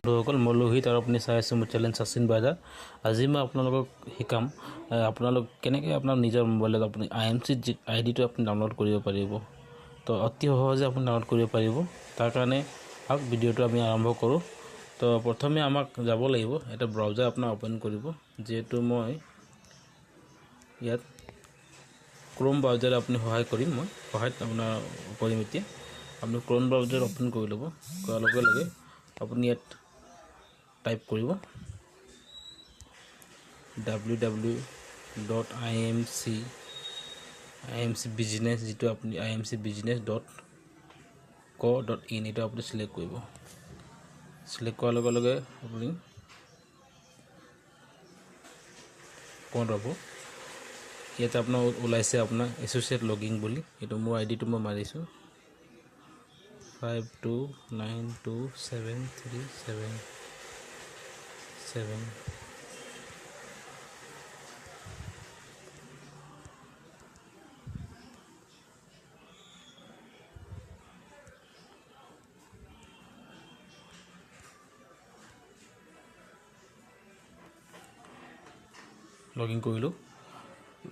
বন্ধুসকল মই লোহিত আৰু আপুনি চাই আছে মোৰ চেনেল শচীন বাজাৰ। আজি মই আপোনালোকক শিকাম আপোনালোক কেনেকৈ আপোনাৰ নিজৰ মোবাইলত আপুনি IMC আইডিটো আপুনি ডাউনলোড কৰিব পাৰিব। তো অতি সহজে আপুনি ডাউনলোড কৰিব পাৰিব। তাৰ কাৰণে আহক ভিডিঅ'টো আমি আৰম্ভ কৰোঁ। তো প্ৰথমে আমাক যাব লাগিব এটা ব্ৰাউজাৰ আপোনাৰ ওপেন কৰিব। যেহেতু মই ইয়াত ক্ৰোম ব্ৰাউজাৰ আপুনি সহায় কৰিম, মই সহায়ত আপোনাৰ কৰিম। এতিয়া আপুনি ক্ৰোম ব্ৰাউজাৰ ওপেন কৰি ল'ব। কৰাৰ লগে লগে আপুনি ইয়াত টাইপ কৰিব www.imcbusiness যেটো আপুনি imcbusiness.co.in এটা আপুনি সিলেক্ট কৰিব। সিলেক্ট কৰাৰ লগে লগে আপুনি কোন ৰব ইয়াতে আপোনাৰ ওলাইছে আপোনাৰ এছ'চিয়েট লগিং বুলি। এইটো মোৰ আইডিটো মই মাৰিছোঁ 52927377 লগিং কৰিলোঁ।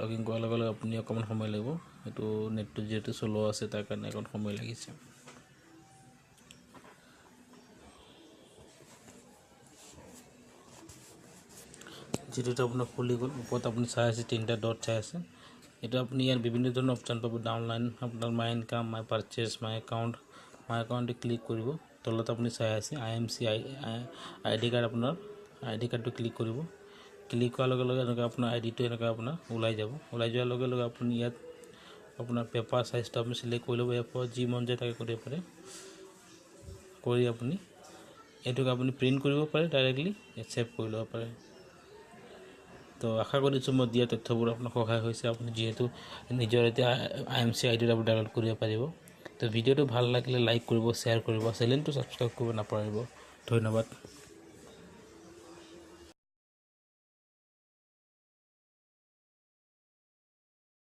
লগিং কৰাৰ লগে লগে আপুনি অকণমান সময় লাগিব। এইটো নেটটো যেহেতু শ্ল' আছে তাৰ কাৰণে অকণ সময় লাগিছে। যেটো আপোনাৰ খুলি গ'ল, ওপৰত আপুনি চাই আছে তিনিটা ডট চাই আছে। এটা আপুনি ইয়াত বিভিন্ন ধৰণৰ অপশ্যন পাব। ডাউনলাইন আপোনাৰ মাই ইনকাম, মাই পাৰচেজ, মাই একাউণ্টে ক্লিক কৰিব। তলত আপুনি চাই আছে IMC আইডি কাৰ্ড, আপোনাৰ আইডি কাৰ্ডটো ক্লিক কৰিব। ক্লিক কৰাৰ লগে লগে এনেকৈ আপোনাৰ আইডিটো এনেকৈ আপোনাৰ ওলাই যাব। ওলাই যোৱাৰ লগে লগে আপুনি ইয়াত আপোনাৰ পেপাৰ সাইজটো আপুনি সিলেক্ট কৰি ল'ব। ইয়াৰ পৰা যি মন যায় তাকে কৰিব পাৰে। কৰি আপুনি এইটোক আপুনি প্ৰিণ্ট কৰিব পাৰে, ডাইৰেক্টলি ছেভ কৰি ল'ব পাৰে। তো আশা কৰিছোঁ মই দিয়া তথ্যবোৰ আপোনাক সহায় হৈছে। আপুনি যিহেতু নিজৰ এতিয়া IMC আইডিটো আপুনি ডাউনলোড কৰিব পাৰিব। তো ভিডিঅ'টো ভাল লাগিলে লাইক কৰিব, শ্বেয়াৰ কৰিব, চেনেলটো ছাবস্ক্ৰাইব কৰিব নাপাহৰিব। ধন্যবাদ।